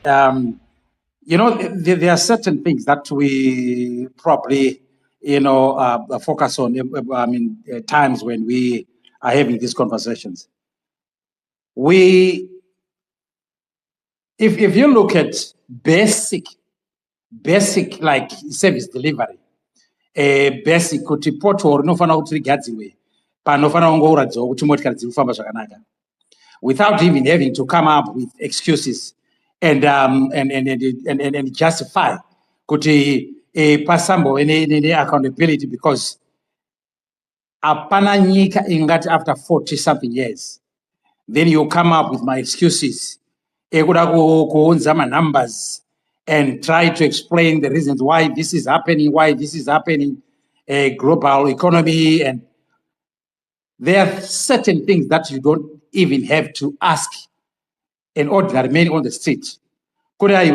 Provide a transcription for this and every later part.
there are certain things that we probably, focus on. Times when we are having these conversations. If you look at basic like service delivery, basic kuti pothole nofana kuti rigadziwe panofana kungouradzwa kuti motikari dziri kufamba zvakanaka, without even having to come up with excuses and justify kuti pasambove ne-accountability, because apana nyika ingati after 40 something years then you come up with my excuses ekuda kuunza numbers and try to explain the reasons why this is happening, global economy, and there are certain things that you don't even have to ask an ordinary man on the street. Why?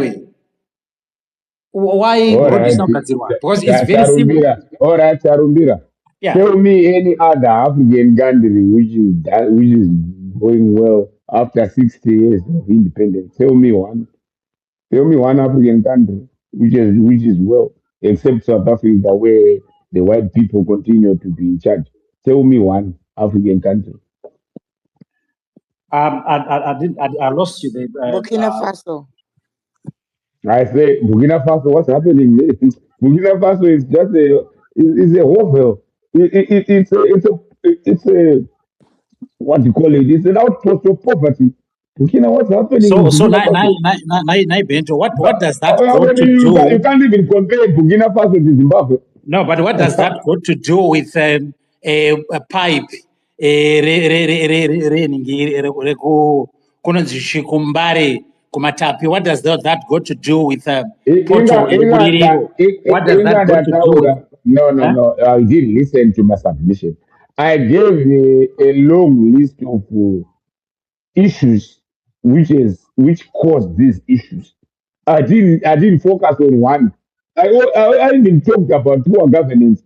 Because it's very simple. All right, Charumbira. Yeah. Tell me any other African country which is going well after 60 years of independence. Tell me one. Tell me one African country which is well, except South Africa, where the white people continue to be in charge. Tell me one African country. I lost you there. Burkina Faso. I say Burkina Faso. What's happening? Burkina Faso is just it's a hovel. It's a what do you call it? It's an outpost of poverty. Burkina, what's happening? So Bento, what does that go to do? You can't even compare Burkina Faso to Zimbabwe. No, but what does that got to do with a pipe? What does that got to do with what does that got to do? No. I didn't listen to my submission. I gave a long list of issues which caused these issues. I didn't focus on one. I even talked about poor governance.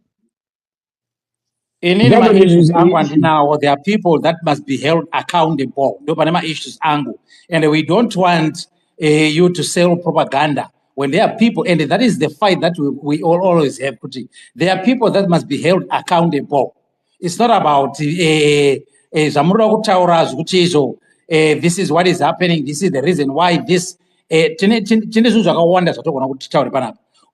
In issues now, there are people that must be held accountable. Issues angle, and we don't want you to sell propaganda when there are people, and that is the fight that we all always have. There are people that must be held accountable. It's not about this is what is happening. This is the reason why this.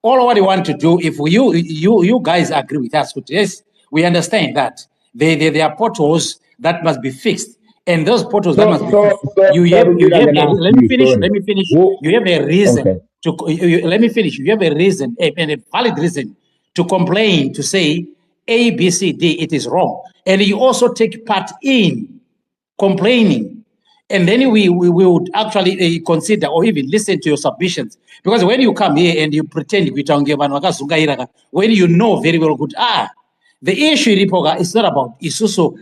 All what we want to do, if you guys agree with us, yes, we understand that there are potholes that must be fixed, and those potholes that must be fixed. Let me finish. You have a reason to. Let me finish. You have a reason, and a valid reason to complain, to say A, B, C, D, it is wrong, and you also take part in complaining. And then we would actually consider or even listen to your submissions. Because when you come here and you pretend, when you know very well good, the issue is not about isuso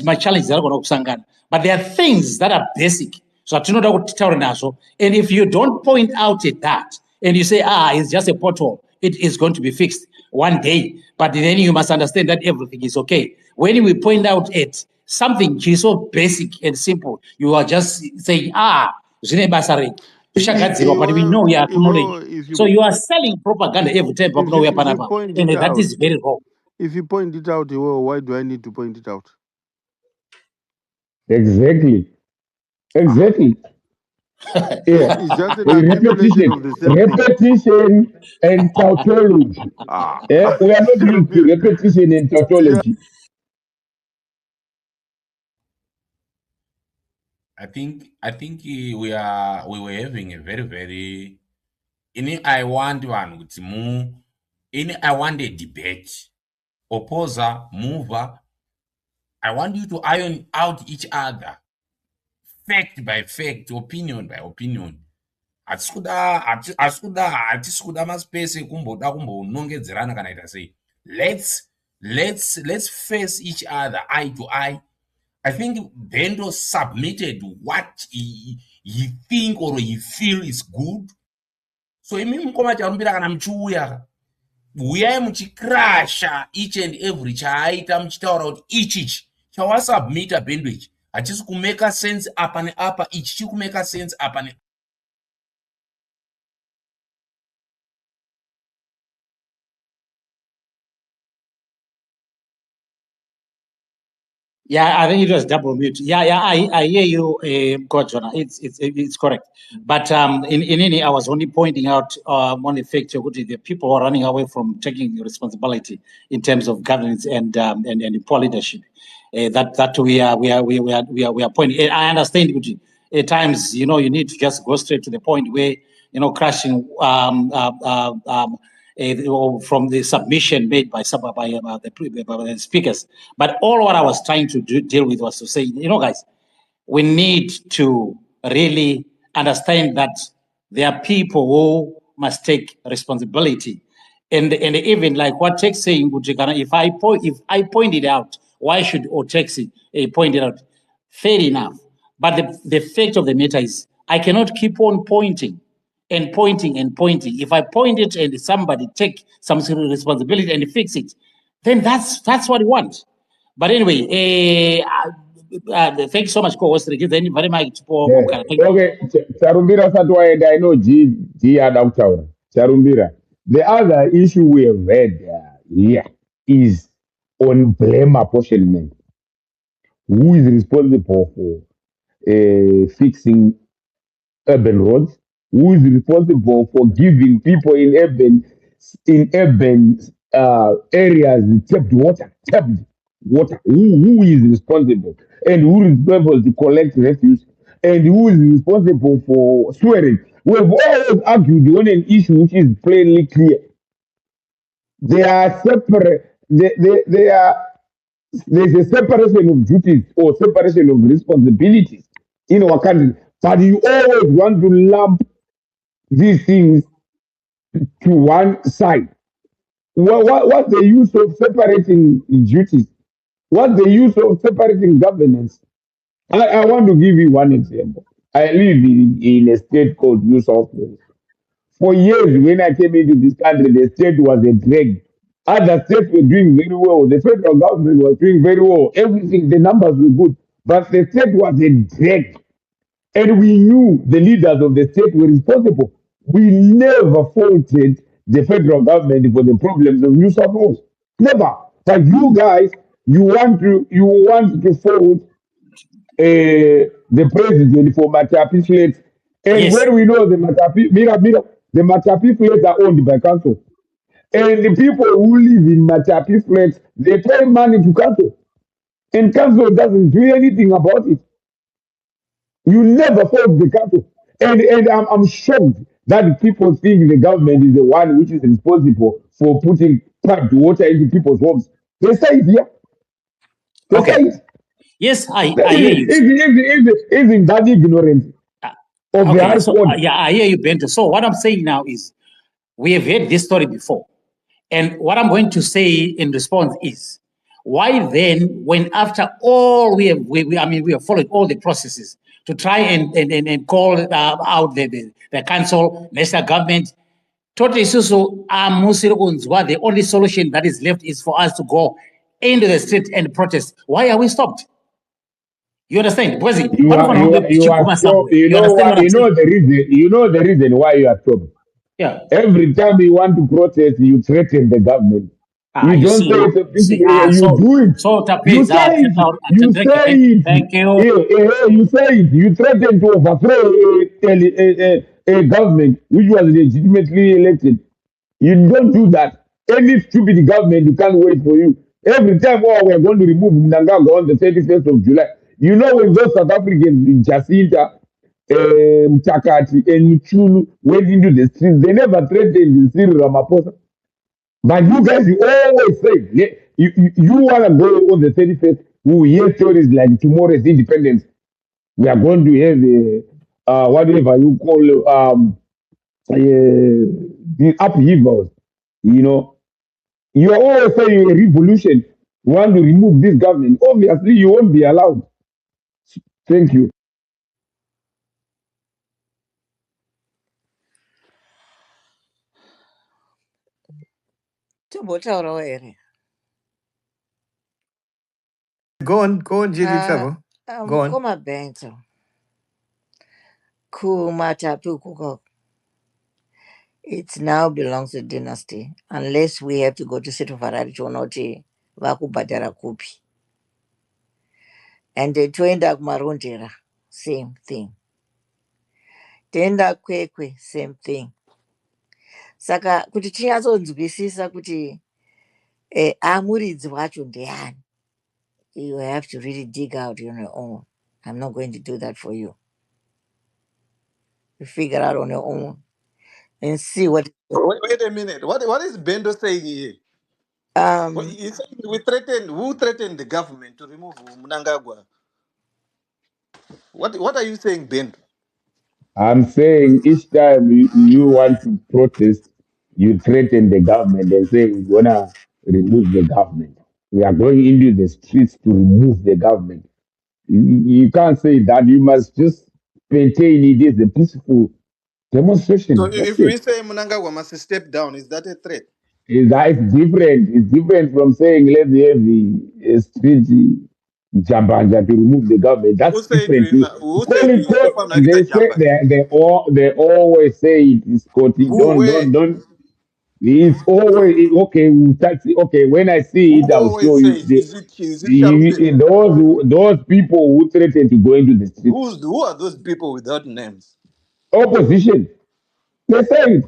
my challenge, but there are things that are basic. So and if you don't point out that and you say, it's just a pothole, it is going to be fixed one day. But then you must understand that everything is okay. When we point out it, something which is so basic and simple, you are just saying, but we know we are acknowledging. So you are selling propaganda every time, and that is very wrong. If you point it out, why do I need to point it out? Exactly. Yeah. It's just a repetition and tautology. We are not used to repetition and tautology. I think we were having a very, very. I want a debate. Opposer, mover. I want you to iron out each other, fact by fact, opinion by opinion. Let's face each other eye to eye. I think Bendo submitted what he think or he feel is good. So we are crash each and every chaita mchitaura each. Chawa submit a Bendo. hachisi kumeka sense apa neapa, ichi chiri kumeka sense apa ne. Yeah, I think it was double mute. Yeah, I hear you, Coach Jonah. It's correct. But in any, I was only pointing out one effect. The people are running away from taking responsibility in terms of governance and poor leadership. That we are pointing. I understand. At times, you need to just go straight to the point where crashing from the submission made by the speakers. But all what I was trying to deal with was to say, guys, we need to really understand that there are people who must take responsibility. And even like what Tex saying, if I point it out, why should Otexi point it out? Fair enough. But the fact of the matter is, I cannot keep on pointing and pointing and pointing. If I point it and somebody take some sort of responsibility and fix it, then that's what we want. But anyway, thank you so much, co-host. Very much. Yeah. Okay, Charumbira Satwaenda, I know G had out. Charumbira. The other issue we have had here is on blame apportionment. Who is responsible for fixing urban roads? Who is responsible for giving people in urban areas tapped water? Who is responsible? And who is responsible to collect refuse? And who is responsible for swearing? We have always argued on an issue which is plainly clear. They are separate. They are. There's a separation of duties or separation of responsibilities in our country, but you always want to lump these things to one side. What's the use of separating duties? What's the use of separating governance? I want to give you one example. I live in a state called New South Wales. For years, when I came into this country, the state was a drag. Other states were doing very well. The federal government was doing very well. Everything, the numbers were good. But the state was a drag. And we knew the leaders of the state were responsible. We never faulted the federal government for the problems of New South Wales. Never. But you guys, you want to fault the president for Matapi flats. And Yes. when we know the Matapi flats are owned by council. And the people who live in Matapi flats, they pay money to council. And council doesn't do anything about it. You never fault the council. And I'm shocked that people think the government is the one which is responsible for putting piped water into people's homes. They say it here. They Okay. say it. Yes, I hear you. Isn't that ignorant of the high court? Yeah, I hear you, Bento. So what I'm saying now is, we have heard this story before. And what I'm going to say in response is, why then, when after all we have followed all the processes to try and call out the council, national government, totally the only solution that is left is for us to go into the street and protest. Why are we stopped? You understand? Because You are so, you know what, you know the reason why you are stopped. Yeah. Every time you want to protest, you threaten the government. You don't say it. You do it. You say it. You say it. Thank you. You say it. You threaten to overthrow a government which was legitimately elected. You don't do that. Any stupid government, you can't wait for you. Every time, we are going to remove Mnangagwa on the 31st of July. You know, when those South Africans in Jacinta, Mtakati, and Chulu went into the streets, they never threatened Cyril Ramaphosa. But you guys, you always say, you want to go on the 31st, we hear stories like tomorrow's independence. We are going to have whatever you call the upheavals. You know, you are always saying a revolution. You want to remove this government. Obviously, you won't be allowed. Thank you. Go on, Jiggy Trevor. Go on. Koma Bento. Kumatapu. It now belongs to dynasty, unless we have to go to Setofarari Chonoti, Vakubadara Kupi. And the Twenda Marundera, same thing. Tenda Kwekwe, same thing. Saka kuti tinyatsodzwisisa kuti amuridzi wacho ndiani, you have to really dig out on your own. I'm not going to do that for you. You figure out on your own and see what. Wait a minute. What is Bendo saying here? He's saying who threatened the government to remove Mnangagwa? What are you saying, Bendo? I'm saying each time you want to protest, you threaten the government and say we're gonna remove the government. We are going into the streets to remove the government. You can't say that. You must just maintain it as a peaceful So demonstration. That's if we it. say Mnangagwa must step down, is that a threat? It's different. It's different from saying let's have the street jambanja to remove the government. Who That's said different. who said They say they always say it is Scotty. Who where? Don't. It's always okay. Okay. When I see Who it, I'll show always you. says is it Sharpton? Those people who threaten to go into the street, Who are those people without names? opposition. They say it.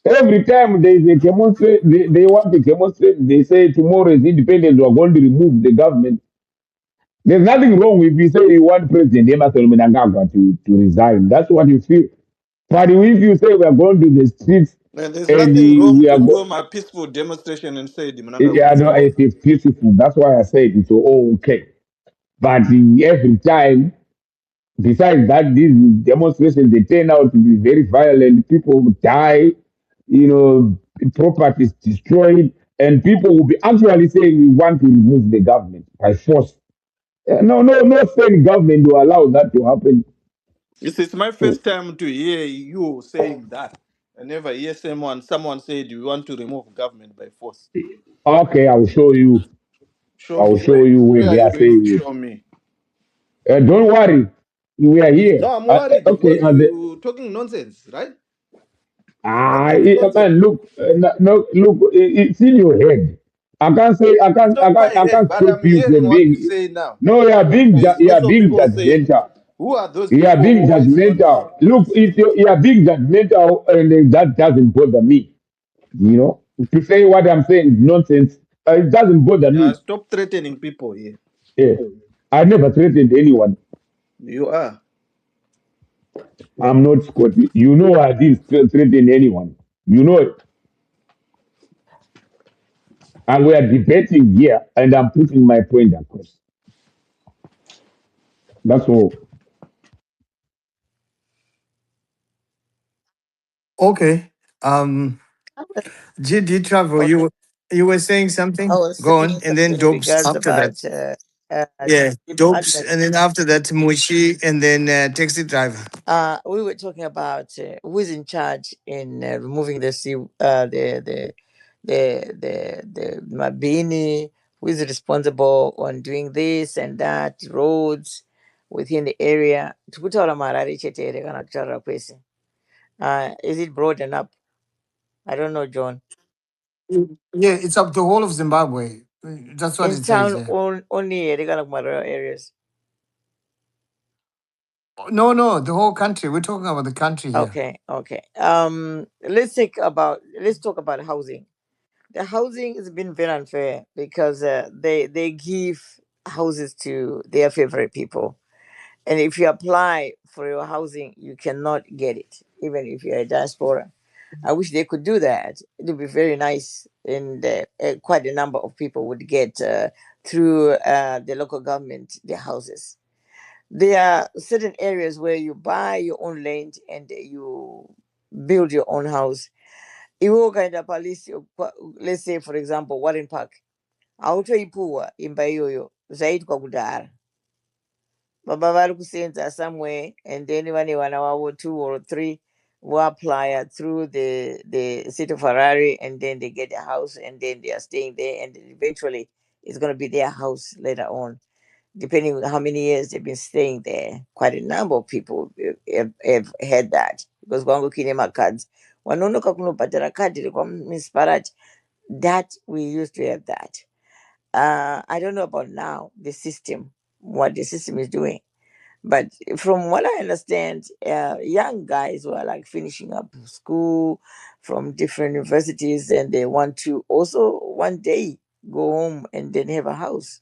Every time there is a demonstrate, they want to demonstrate, they say tomorrow is independence, we are going to remove the government. There's nothing wrong if you say you want President Emerson Mnangagwa to resign. That's what you feel. But if you say we are going to the streets And there's and nothing wrong we are to do a peaceful demonstration and say the Mnangagwa yeah, must no, go. it is peaceful. That's why I said it's all okay. But every time, besides that, these demonstrations they turn out to be very violent. People die, property is destroyed, and people will be actually saying we want to remove the government by force. No state government will allow that to happen. It's my So, first time to hear you saying that. I never hear someone said you want to remove government by force. okay, Show I will me show where. you where Where are they you are going to saying show me? it. Don't worry, we are here. No, I'm worried Okay, because you're talking nonsense, right? You are talking nonsense. man, look, no, look, it's in your head. It's not my I head, can't but stop I'm you hearing from what you being. say now. No, There's you are also being people saying, judgmental. who are those You are people being who always want to judgmental. Look, remove? if you are being judgmental, and that doesn't bother me. To say what I'm saying is nonsense. It doesn't bother me. Stop threatening people here. Yeah. I never threatened anyone. You are. I'm not Scotty. You know I didn't threaten anyone. You know it. And we are debating here, and I'm putting my point across. That's all. Okay. GD Travel, Okay. you were saying I something? was Go on. saying And then something in Dopes regards after that. about Yeah. Dopes. department. And then after that, Mushi. And then taxi driver. We were talking about who is in charge in removing the Mabini, who is responsible on doing this and that, roads within the area. Tikutaura Marari chete here kana kutaura kwese. Is it broad enough? I don't know, John. Yeah, it's up the whole of Zimbabwe. That's what In it says town there. only here kana kumarara areas. No, the whole country. We're talking about the country here. Okay. Let's talk about housing. The housing has been very unfair because they give houses to their favorite people, and if you apply for your housing, you cannot get it, even if you're a diaspora. I wish they could do that. It would be very nice, and quite a number of people would get through the local government their houses. There are certain areas where you buy your own land and you build your own house. Iwo kaenda palisi, let's say for example Warren Park, autoipuwa imba iyoyo zvaitwa kudhara. Baba vari kusenza somewhere and then vane vana vavo 2 or 3 who apply through the city of Harare, and then they get a house and then they are staying there, and eventually it's going to be their house later on. depending on how many years they've been staying there. Quite a number of people have had that. Because kwangu kine macards. Wanonoka kunobhadhara kadhi rekwamunicipality. That we used to have that. I don't know about now, the system, what the system is doing. But from what I understand, young guys who are like finishing up school from different universities and they want to also one day go home and then have a house.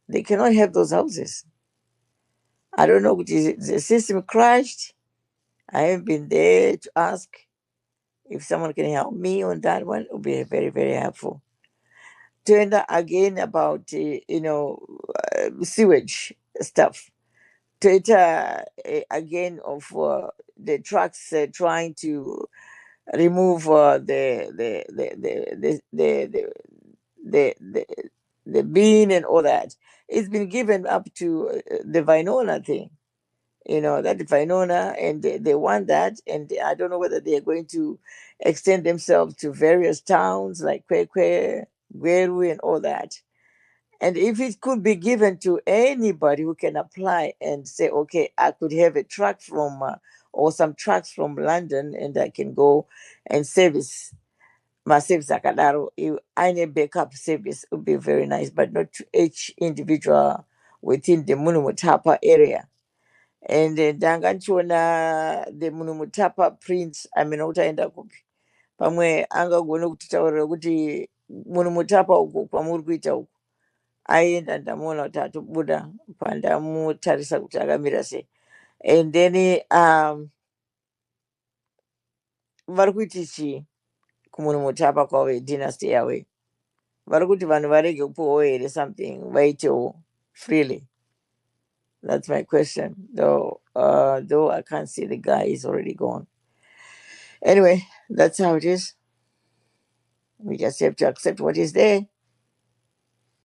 They cannot have those houses. I don't know, is the system crashed? I haven't been there to ask. If someone can help me on that one, it would be very, very helpful. Turned again about sewage stuff. Data again of the trucks trying to remove the the bin and all that. It's been given up to the Vinona thing. That Vinona, and they want that, and I don't know whether they are going to extend themselves to various towns like Kwekwe, Gweru, and all that. And if it could be given to anybody who can apply and say, okay, I could have a truck from, or some trucks from London, and I can go and service my service Akadaro. I need backup service would be very nice, but not to each individual within the Munumutapa area. And Danganchona, the Munumutapa prince, I mean, utaenda kupi. Pamwe angagona kutitaurira kuti Munumutapa uko kwamuri kuita uko aenda ndamuona kuti atobuda pandamutarisa kuti akamira sei. And then vari kuiti chii kumunumutapa kwavo dynasty yavo vari kuti vanhu varege kupuwawo here something vaitewo freely. That's my question, though I can't see the guy, is already gone. Anyway, that's how it is. We just have to accept what is there.